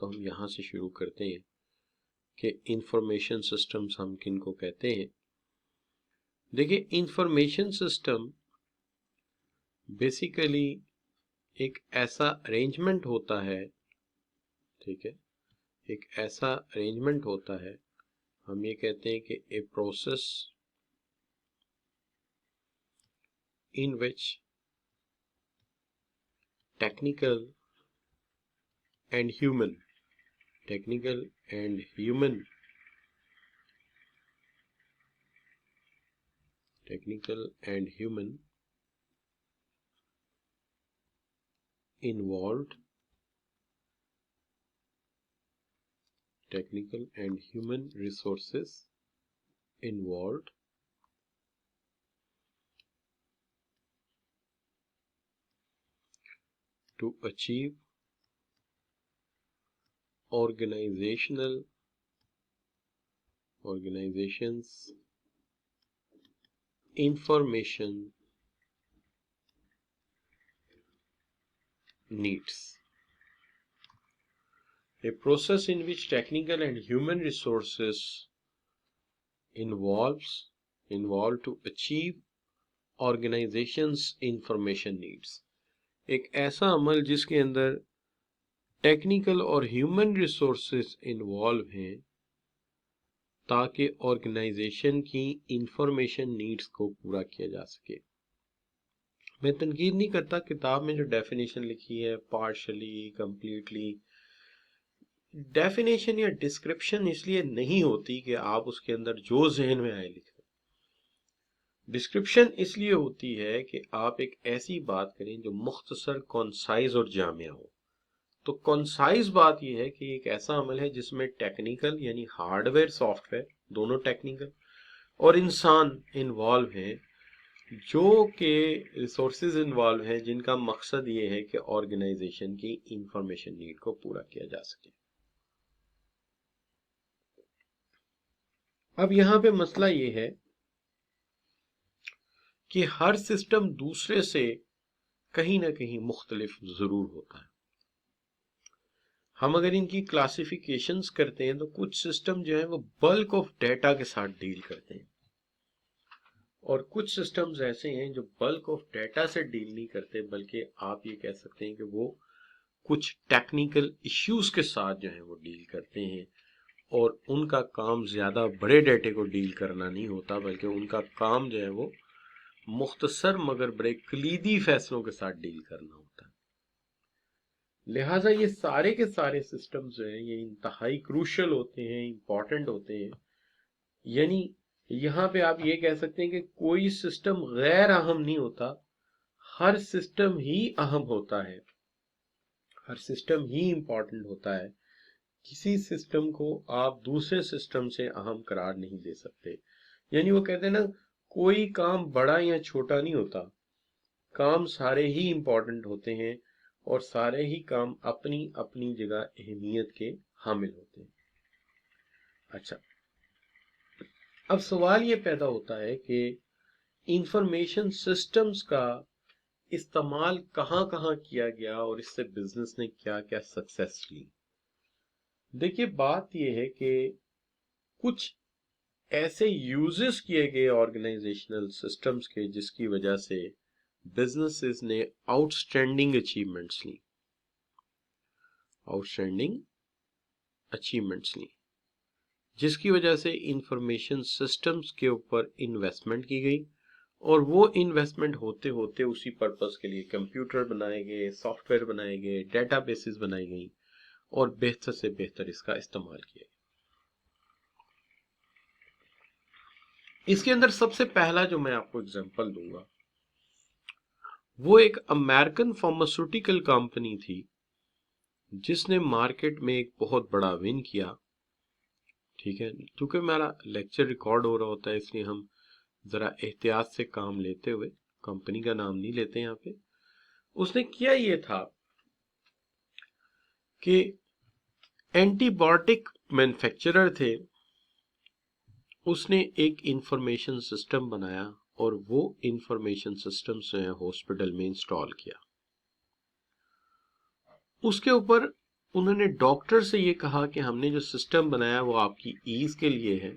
तो हम यहाँ से शुरू करते हैं कि इंफॉर्मेशन सिस्टम्स हम किन को कहते हैं। देखिए, इंफॉर्मेशन सिस्टम बेसिकली एक ऐसा अरेंजमेंट होता है, ठीक है, एक ऐसा अरेंजमेंट होता है, हम ये कहते हैं कि a process in which technical and human technical and human involved technical and human resources involved to achieve organizations information needs. A process in which technical and human resources involved to achieve organizations information needs. एक ऐसा अमल जिसके अंदर technical और human resources involve हैं ताकि organisation की information needs को पूरा किया जा सके। मैं तनकीद नहीं करता, किताब में जो डेफिनेशन लिखी है पार्शली कंप्लीटली, डेफिनेशन या डिस्क्रिप्शन इसलिए नहीं होती कि आप उसके अंदर जो जहन में आए लिखें। डिस्क्रिप्शन इसलिए होती है कि आप एक ऐसी बात करें जो मुख्तसर, कॉन्साइज और जामिया हो। तो कॉन्साइज बात यह है कि एक ऐसा अमल है जिसमें टेक्निकल यानी हार्डवेयर सॉफ्टवेयर दोनों टेक्निकल और इंसान इन्वॉल्व हैं, जो के रिसोर्सेज इन्वॉल्व हैं जिनका मकसद ये है कि ऑर्गेनाइजेशन की इंफॉर्मेशन नीड को पूरा किया जा सके। अब यहां पे मसला ये है कि हर सिस्टम दूसरे से कहीं ना कहीं मुख्तलिफ जरूर होता है। हम अगर इनकी क्लासिफिकेशंस करते हैं तो कुछ सिस्टम जो है वो बल्क ऑफ डेटा के साथ डील करते हैं और कुछ सिस्टम्स ऐसे हैं जो बल्क ऑफ डेटा से डील नहीं करते, बल्कि आप ये कह सकते हैं कि वो कुछ टेक्निकल इश्यूज के साथ जो है वो डील करते हैं और उनका काम ज्यादा बड़े डेटे को डील करना नहीं होता, बल्कि उनका काम जो है वो मुख्तसर मगर बड़े कलीदी फैसलों के साथ डील करना होता है। लिहाजा ये सारे के सारे सिस्टम्स जो हैं ये इंतहाई क्रूशल होते हैं, इंपॉर्टेंट होते हैं। यानी यहाँ पे आप ये कह सकते हैं कि कोई सिस्टम गैर अहम नहीं होता, हर सिस्टम ही अहम होता है, हर सिस्टम ही इंपॉर्टेंट होता है। किसी सिस्टम को आप दूसरे सिस्टम से अहम करार नहीं दे सकते। यानी वो कहते हैं ना, कोई काम बड़ा या छोटा नहीं होता, काम सारे ही इंपॉर्टेंट होते हैं और सारे ही काम अपनी अपनी जगह अहमियत के हामिल होते हैं। अच्छा, अब सवाल ये पैदा होता है कि इंफॉर्मेशन सिस्टम्स का इस्तेमाल कहाँ कहाँ किया गया और इससे बिजनेस ने क्या क्या सक्सेस ली। देखिए, बात यह है कि कुछ ऐसे यूजेस किए गए ऑर्गेनाइजेशनल सिस्टम्स के जिसकी वजह से बिजनेसेस ने आउटस्टैंडिंग अचीवमेंट्स ली, जिसकी वजह से इंफॉर्मेशन सिस्टम्स के ऊपर इन्वेस्टमेंट की गई और वो इन्वेस्टमेंट होते होते उसी पर्पस के लिए कंप्यूटर बनाए गए, सॉफ्टवेयर बनाए गए, डेटाबेसेस बनाई गई और बेहतर से बेहतर इसका इस्तेमाल किया गया। इसके अंदर सबसे पहला जो मैं आपको एग्जांपल दूंगा वो एक अमेरिकन फार्मास्यूटिकल कंपनी थी जिसने मार्केट में एक बहुत बड़ा विन किया। ठीक है, क्योंकि हमारा लेक्चर रिकॉर्ड हो रहा होता है इसलिए हम जरा एहतियात से काम लेते हुए, कंपनी का नाम नहीं लेते यहाँ पे। उसने किया ये था कि एंटीबायोटिक मैन्युफैक्चरर थे, उसने एक इंफॉर्मेशन सिस्टम बनाया और वो इंफॉर्मेशन सिस्टम से हॉस्पिटल में इंस्टॉल किया। उसके ऊपर उन्होंने डॉक्टर से ये कहा कि हमने जो सिस्टम बनाया वो आपकी ईज के लिए है,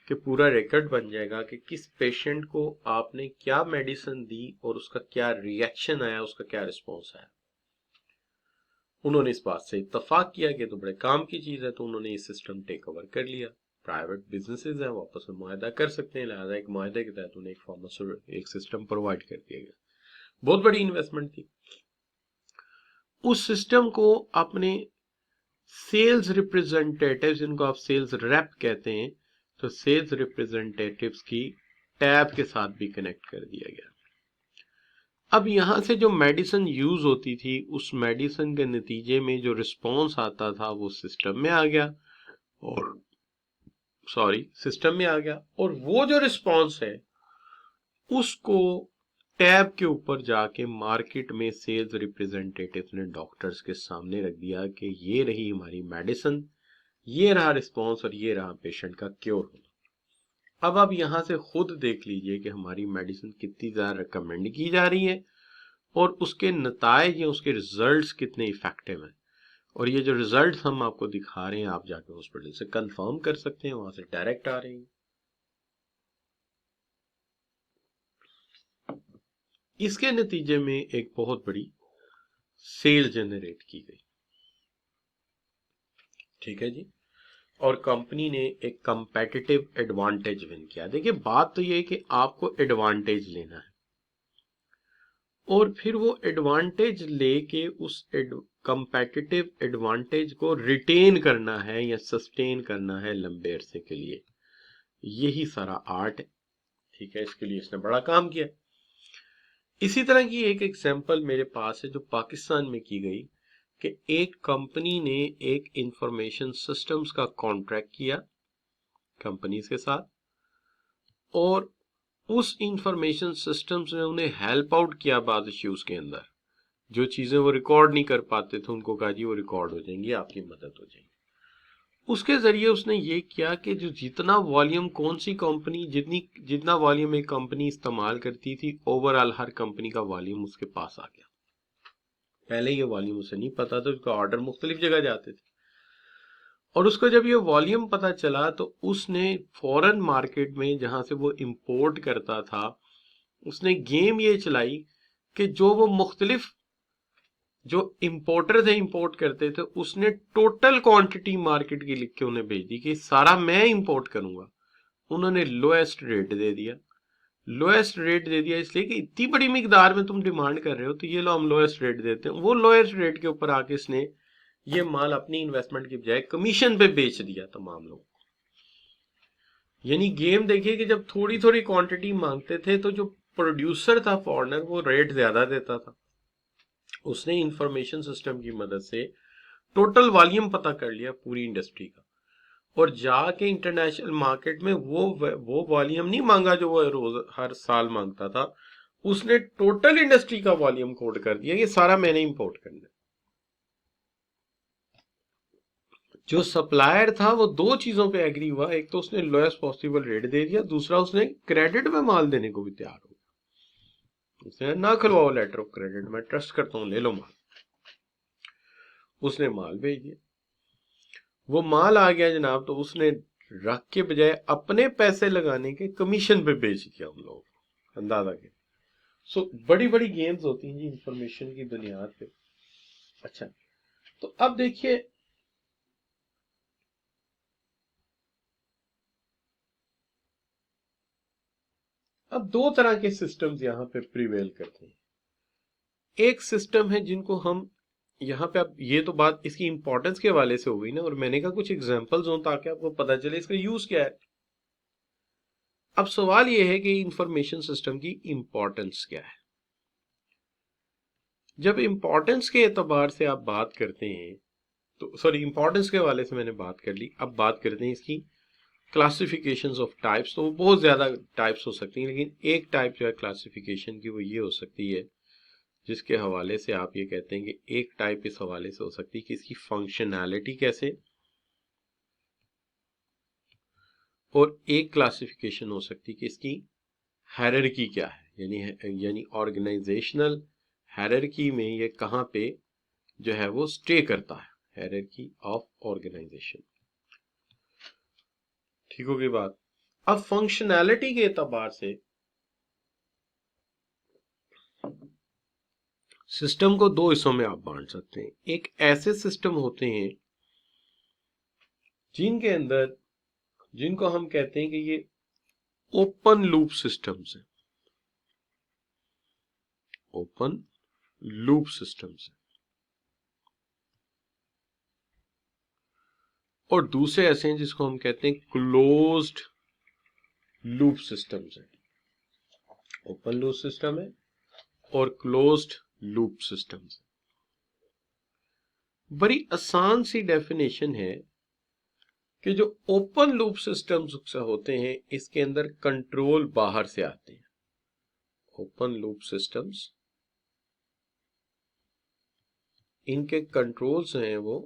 कि पूरा रिकॉर्ड बन जाएगा कि किस पेशेंट को आपने क्या मेडिसिन दी और उसका क्या रिएक्शन आया, उसका क्या रिस्पॉन्स आया। उन्होंने इस बात से इत्तफाक किया कि तो बड़े काम की चीज है, तो उन्होंने ये सिस्टम टेक ओवर कर लिया। प्राइवेट बिजनेसेस है, वो आपस में मुआहदा कर सकते हैं, लिहाजा एक मुआहदे के तहत उन्हें एक सिस्टम प्रोवाइड कर दिया गया। बहुत बड़ी इन्वेस्टमेंट थी। उस सिस्टम को अपने सेल्स रिप्रेजेंटेटिव्स, जिनको आप सेल्स रेप कहते हैं, तो सेल्स रिप्रेजेंटेटिव्स की टैब के साथ भी कनेक्ट कर दिया गया। अब यहां से जो मेडिसिन यूज होती थी, उस मेडिसिन के नतीजे में जो रिस्पॉन्स आता था वो सिस्टम में आ गया, और और वो जो रिस्पॉन्स है उसको टैब के ऊपर जाके मार्केट में सेल्स रिप्रेजेंटेटिव ने डॉक्टर्स के सामने रख दिया कि ये रही हमारी मेडिसिन, ये रहा रिस्पॉन्स और ये रहा पेशेंट का क्योर होना। अब आप यहां से खुद देख लीजिए कि हमारी मेडिसिन कितनी ज्यादा रिकमेंड की जा रही है और उसके नतायज या उसके रिजल्ट्स कितने इफेक्टिव हैं। और ये जो रिजल्ट हम आपको दिखा रहे हैं, आप जाके हॉस्पिटल से कंफर्म कर सकते हैं, वहां से डायरेक्ट आ रहे हैं। इसके नतीजे में एक बहुत बड़ी सेल जनरेट की गई। ठीक है जी। और कंपनी ने एक कंपेटिटिव एडवांटेज विन किया। देखिए, बात तो ये है कि आपको एडवांटेज लेना है और फिर वो एडवांटेज लेके उस कंपेटिटिव एडवांटेज को रिटेन करना है या सस्टेन करना है लंबे अरसे के लिए। यही सारा आर्ट है। ठीक है, इसके लिए इसने बड़ा काम किया। इसी तरह की एक एग्जांपल मेरे पास है जो पाकिस्तान में की गई, कि एक कंपनी ने एक इंफॉर्मेशन सिस्टम्स का कॉन्ट्रैक्ट किया कंपनीज के साथ, और उस इंफॉर्मेशन सिस्टम्स ने उन्हें हेल्प आउट किया बाद इश्यूज के अंदर। जो चीजें वो रिकॉर्ड नहीं कर पाते थे, उनको कहा जी वो रिकॉर्ड हो जाएंगी, आपकी मदद हो जाएगी। उसके जरिए उसने ये किया कि जो जितना वॉल्यूम कौन सी कंपनी जितना वॉल्यूम एक कंपनी इस्तेमाल करती थी, ओवरऑल हर कंपनी का वॉल्यूम उसके पास आ गया। पहले ये वॉल्यूम उसे नहीं पता था, उसका ऑर्डर मुख्तलिफ जगह जाते थे, और उसको जब ये वॉल्यूम पता चला तो उसने फॉरेन मार्केट में जहां से वो इंपोर्ट करता था, उसने गेम ये चलाई कि जो वो मुख्तलिफ जो इंपोर्टर थे इंपोर्ट करते थे, उसने टोटल क्वांटिटी मार्केट की लिख के उन्हें भेज दी कि सारा मैं इंपोर्ट करूंगा। उन्होंने लोएस्ट रेट दे दिया। लोएस्ट रेट दे दिया इसलिए कि इतनी बड़ी मिकदार में तुम डिमांड कर रहे हो, तो ये लो हम लोएस्ट रेट देते हैं। वो लोएस्ट रेट के ऊपर आके इसने ये माल अपनी इन्वेस्टमेंट की बजाय कमीशन पे बेच दिया तमाम लोग। यानी गेम देखिए कि जब थोड़ी थोड़ी क्वांटिटी मांगते थे तो जो प्रोड्यूसर था फॉरेनर, वो रेट ज्यादा देता था। उसने इंफॉर्मेशन सिस्टम की मदद से टोटल वॉल्यूम पता कर लिया पूरी इंडस्ट्री का, और जाके इंटरनेशनल मार्केट में वो वॉल्यूम नहीं मांगा जो वो रोज हर साल मांगता था। उसने टोटल इंडस्ट्री का वॉल्यूम कोड कर दिया, ये सारा मैंने इंपोर्ट करना है। जो सप्लायर था वो दो चीजों पे एग्री हुआ, एक तो उसने लोएस्ट पॉसिबल रेट दे दिया, दूसरा उसने क्रेडिट में माल देने को भी तैयार हो गया। उसने ना खुलवाओ लेटर ऑफ क्रेडिट, मैं ट्रस्ट करता हूं, ले लो माल। उसने माल भेज दिया, वो माल आ गया जनाब, तो उसने रख के बजाय अपने पैसे लगाने के कमीशन पे बेच दिया उन लोगों को, अंदाजा के। सो बड़ी बड़ी गेम्स होती हैं जी इंफॉर्मेशन की बुनियाद पे। अच्छा, तो अब देखिए, अब दो तरह के सिस्टम्स यहां पे प्रिवेल करते हैं। एक सिस्टम है जिनको हम यहाँ पे, अब ये तो बात इसकी इंपॉर्टेंस के हवाले से हो गई ना, और मैंने कहा कुछ एग्जांपल्स हो ताकि आपको पता चले इसका यूज क्या है। अब सवाल ये है कि इंफॉर्मेशन सिस्टम की इंपॉर्टेंस क्या है। जब इंपॉर्टेंस के एतबार से आप बात करते हैं, तो सॉरी, इंपॉर्टेंस के हवाले से मैंने बात कर ली, अब बात करते हैं इसकी क्लासिफिकेशंस ऑफ टाइप्स। तो वो बहुत ज्यादा टाइप्स हो सकती हैं, लेकिन एक टाइप जो है क्लासिफिकेशन की वो ये हो सकती है, जिसके हवाले से आप ये कहते हैं कि एक टाइप इस हवाले से हो सकती है कि इसकी फंक्शनैलिटी कैसे, और एक क्लासिफिकेशन हो सकती है कि इसकी हायरार्की क्या है, यानी ऑर्गेनाइजेशनल हायरार्की में ये कहाँ पे जो है वो स्टे करता है, हायरार्की ऑफ ऑर्गेनाइजेशन। ठीक होगी बात। अब फंक्शनैलिटी के एतबार से सिस्टम को दो हिस्सों में आप बांट सकते हैं। एक ऐसे सिस्टम होते हैं जिनके अंदर, जिनको हम कहते हैं कि ये ओपन लूप सिस्टम्स हैं, ओपन लूप सिस्टम्स हैं, और दूसरे ऐसे हैं जिसको हम कहते हैं क्लोज्ड लूप सिस्टम्स हैं। ओपन लूप सिस्टम है और क्लोज्ड लूप सिस्टम्स। बड़ी आसान सी डेफिनेशन है कि जो ओपन लूप सिस्टम्स होते हैं इसके अंदर कंट्रोल बाहर से आते हैं। ओपन लूप सिस्टम्स, इनके कंट्रोल्स हैं वो,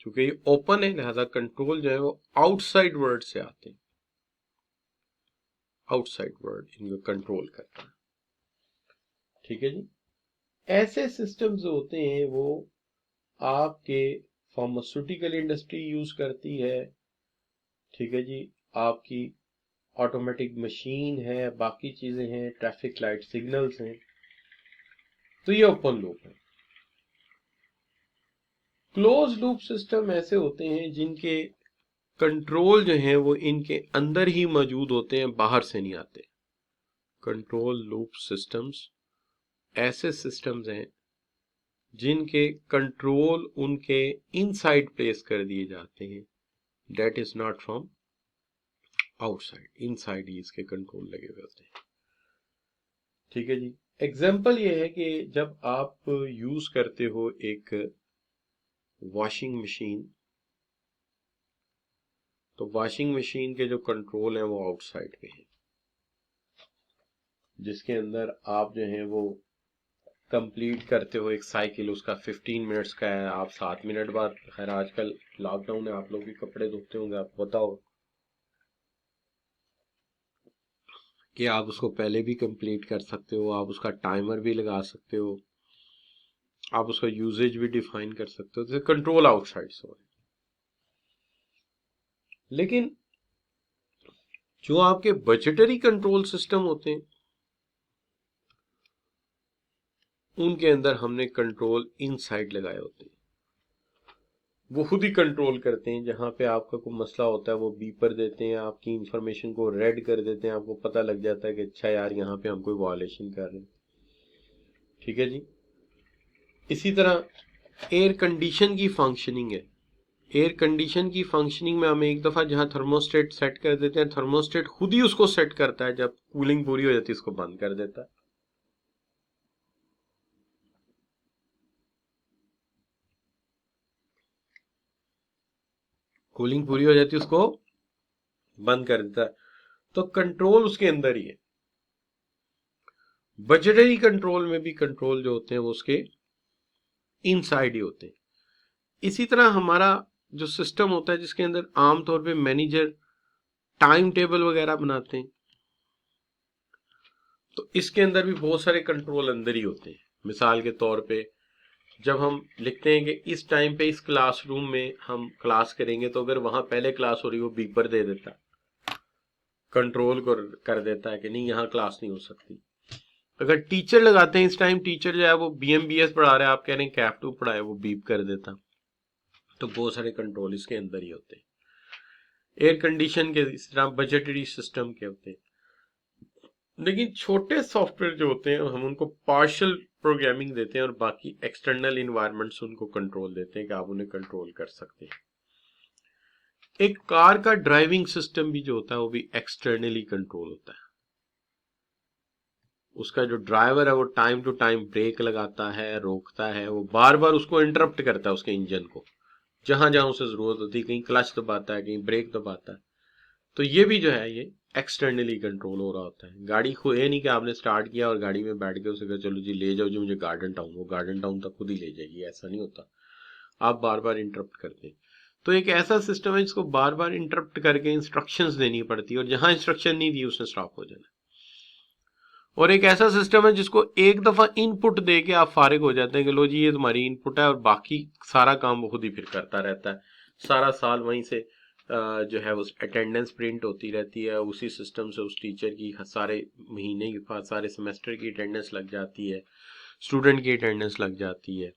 क्योंकि ये ओपन है लिहाजा कंट्रोल जो है वो आउटसाइड वर्ल्ड से आते हैं। आउटसाइड वर्ल्ड इनको कंट्रोल करता है। ठीक है जी। ऐसे सिस्टम्स होते हैं वो आपके फार्मास्यूटिकल इंडस्ट्री यूज करती है। ठीक है जी। आपकी ऑटोमेटिक मशीन है, बाकी चीजें हैं, ट्रैफिक लाइट सिग्नल्स हैं, तो ये ओपन लूप है। क्लोज लूप सिस्टम ऐसे होते हैं जिनके कंट्रोल जो है वो इनके अंदर ही मौजूद होते हैं, बाहर से नहीं आते। कंट्रोल लूप सिस्टम्स ऐसे सिस्टम्स हैं जिनके कंट्रोल उनके इनसाइड प्लेस कर दिए जाते हैं, that is not from outside, inside ही इसके कंट्रोल लगे हुए होते हैं। ठीक है जी। एग्जाम्पल ये है कि जब आप यूज करते हो एक वॉशिंग मशीन, तो वॉशिंग मशीन के जो कंट्रोल है वो आउटसाइड पे हैं, जिसके अंदर आप जो है वो कंप्लीट करते हो एक साइकिल, उसका 15 मिनट्स का है, आप 7 मिनट बाद, खैर आजकल लॉकडाउन में आप लोग भी कपड़े धोते होंगे, आपको पता हो कि आप उसको पहले भी कंप्लीट कर सकते हो, आप उसका टाइमर भी लगा सकते हो, आप उसका यूजेज भी डिफाइन कर सकते हो, तो कंट्रोल आउटसाइड से हो। लेकिन जो आपके बजटरी कंट्रोल सिस्टम होते हैं उनके अंदर हमने कंट्रोल इनसाइड लगाए होते हैं। वो खुद ही कंट्रोल करते हैं। जहां पे आपका कोई मसला होता है वो बीपर देते हैं, आपकी इंफॉर्मेशन को रेड कर देते हैं, आपको पता लग जाता है कि अच्छा यार यहाँ पे हम कोई वायलेशन कर रहे हैं। ठीक है जी। इसी तरह एयर कंडीशन की फंक्शनिंग है। एयर कंडीशन की फंक्शनिंग में हम एक दफा जहां थर्मोस्टेट सेट कर देते हैं, थर्मोस्टेट खुद ही उसको सेट करता है, जब कूलिंग पूरी हो जाती है उसको बंद कर देता है। कूलिंग पूरी हो जाती है उसको बंद कर देता है। तो कंट्रोल उसके अंदर ही है। बजटरी कंट्रोल में भी कंट्रोल जो होते हैं वो उसके इनसाइड ही होते हैं। इसी तरह हमारा जो सिस्टम होता है जिसके अंदर आमतौर पे मैनेजर टाइम टेबल वगैरह बनाते हैं, तो इसके अंदर भी बहुत सारे कंट्रोल अंदर ही होते हैं। मिसाल के तौर पे जब हम लिखते हैं कि इस टाइम पे इस क्लासरूम में हम क्लास करेंगे, तो अगर वहां पहले क्लास हो रही हो बीपर दे देता है, कंट्रोल कर देता है कि नहीं यहाँ क्लास नहीं हो सकती। अगर टीचर लगाते हैं इस टाइम टीचर जो है वो BMBS पढ़ा रहा है, आप कह रहे हैं कैफ 2 पढ़ाए, वो बीप कर देता। तो बहुत सारे कंट्रोल इसके अंदर ही होते हैं। एयर कंडीशन के इस तरह बजटरी सिस्टम के होते हैं। लेकिन छोटे सॉफ्टवेयर जो होते हैं हम उनको पार्शियल प्रोग्रामिंग देते हैं और बाकी एक्सटर्नल इन्वायरमेंट्स उनको कंट्रोल देते हैं कि आप उन्हें कंट्रोल कर सकते हैं। एक कार का ड्राइविंग सिस्टम भी जो होता है वो भी एक्सटर्नली कंट्रोल होता है। उसका जो ड्राइवर है वो टाइम टू टाइम ब्रेक लगाता है, रोकता है, वो बार बार उसको इंटरप्ट करता है उसके इंजन को, जहां जहां उसे जरूरत होती है, कहीं क्लच दबाता है, कहीं ब्रेक दबाता है। तो ये भी जो है ये एक्सटर्नली कंट्रोल हो रहा होता है। गाड़ी को ये नहीं कि आपने स्टार्ट किया और गाड़ी में बैठ के उसे कहा चलो जी ले जाओ जी मुझे गार्डन टाउन, वो गार्डन टाउन तक खुद ही ले जाएगी, ऐसा नहीं होता। आप बार बार इंटरप्ट करते हैं। तो एक ऐसा सिस्टम है जिसको बार बार इंटरप्ट करके इंस्ट्रक्शंस देनी पड़ती है, और जहां इंस्ट्रक्शन नहीं दी उसने स्टॉप हो जाना। और एक ऐसा सिस्टम है जिसको एक दफा इनपुट दे के आप फारिग हो जाते हैं कि लो जी ये तुम्हारी इनपुट है, और बाकी सारा काम वो खुद ही फिर करता रहता है। सारा साल वहीं से जो है वो अटेंडेंस प्रिंट होती रहती है, उसी सिस्टम से उस टीचर की सारे महीने के बाद सारे सेमेस्टर की अटेंडेंस लग जाती है, स्टूडेंट की अटेंडेंस लग जाती है,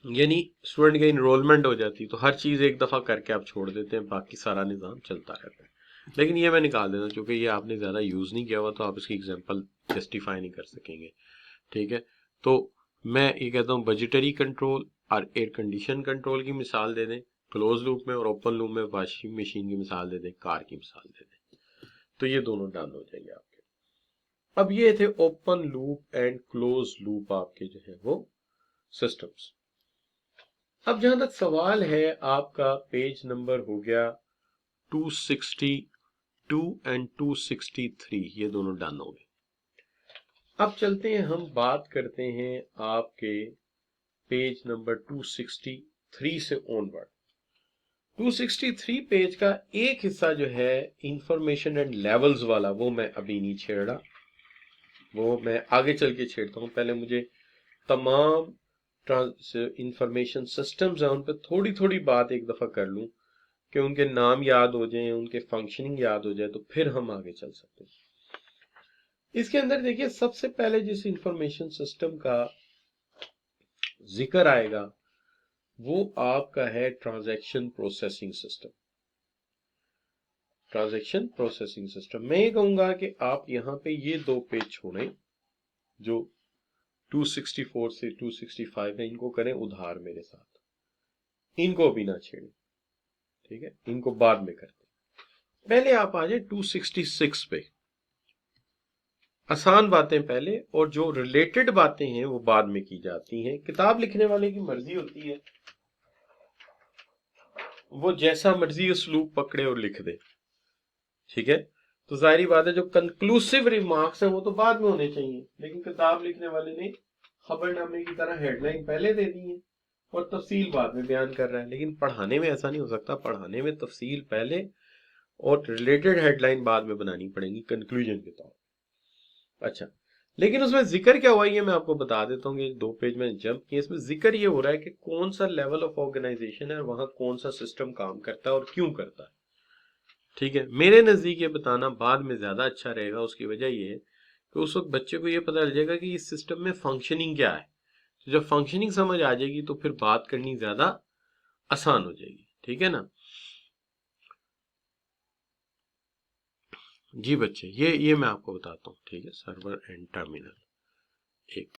यानी स्टूडेंट की इनरोलमेंट हो जाती है। तो हर चीज एक दफा करके आप छोड़ देते हैं, बाकी सारा निज़ाम चलता रहता है। लेकिन ये मैं निकाल देता हूँ क्योंकि ये आपने ज्यादा यूज नहीं किया हुआ, तो आप इसकी एग्जांपल जस्टिफाई नहीं कर सकेंगे। ठीक है, तो मैं ये कहता हूँ बजटरी कंट्रोल और एयर कंडीशन कंट्रोल की मिसाल दे दें क्लोज लूप में, और ओपन लूप में वॉशिंग मशीन की मिसाल दे दें, कार की मिसाल दे दें, तो ये दोनों डन हो जाएंगे आपके। अब ये थे open loop and close loop आपके जो है वो सिस्टम्स। अब जहां तक सवाल है आपका, पेज नंबर हो गया 262 एंड 263, ये दोनों डन हो गए। अब चलते हैं, हम बात करते हैं आपके पेज नंबर 263 से ऑनवर्ड। 263 पेज का एक हिस्सा जो है इंफॉर्मेशन एंड लेवल्स वाला, वो मैं अभी नहीं छेड़ रहा, वो मैं आगे चल के छेड़ता हूं। पहले मुझे तमाम इंफॉर्मेशन सिस्टम्स हैं उन पर थोड़ी थोड़ी बात एक दफा कर लूं कि उनके नाम याद हो जाएं, उनके फंक्शनिंग याद हो जाए, तो फिर हम आगे चल सकते हैं। इसके अंदर देखिए, सबसे पहले जिस इंफॉर्मेशन सिस्टम का जिक्र आएगा वो आपका है transaction processing system. Transaction processing system, मैं ये कहूंगा कि आप यहां पे ये दो पेज छोड़ें जो 264 से 265 है, इनको करें उधार मेरे साथ, इनको भी ना छेड़ें। ठीक है, इनको बाद में करते हैं। पहले आप आ जाए 266 पे। आसान बातें पहले और जो रिलेटेड बातें हैं वो बाद में की जाती हैं। किताब लिखने वाले की मर्जी होती है, वो जैसा मर्जी उसलूब पकड़े और लिख दे। ठीक है, तो जाहिर बात है जो कंक्लूसिव रिमार्क्स हैं वो तो बाद में होने चाहिए, लेकिन किताब लिखने वाले ने खबरनामे की तरह हेडलाइन पहले दे दी है और तफसील बाद में बयान कर रहा है। लेकिन पढ़ाने में ऐसा नहीं हो सकता, पढ़ाने में तफसील पहले और रिलेटेड हेडलाइन बाद में बनानी पड़ेगी कंक्लूजन के तौर। अच्छा, लेकिन उसमें जिक्र क्या हुआ ये मैं आपको बता देता हूँ कि 2 पेज में जंप किए। इसमें जिक्र ये हो रहा है कि कौन सा लेवल ऑफ ऑर्गेनाइजेशन है, वहां कौन सा सिस्टम काम करता है और क्यों करता है। ठीक है, मेरे नजदीक ये बताना बाद में ज्यादा अच्छा रहेगा। उसकी वजह ये है कि उस वक्त बच्चे को ये पता चल जाएगा कि इस सिस्टम में फंक्शनिंग क्या है। तो जब फंक्शनिंग समझ आ जाएगी तो फिर बात करनी ज्यादा आसान हो जाएगी। ठीक है ना जी बच्चे, ये मैं आपको बताता हूँ। ठीक है, सर्वर एंड टर्मिनल एक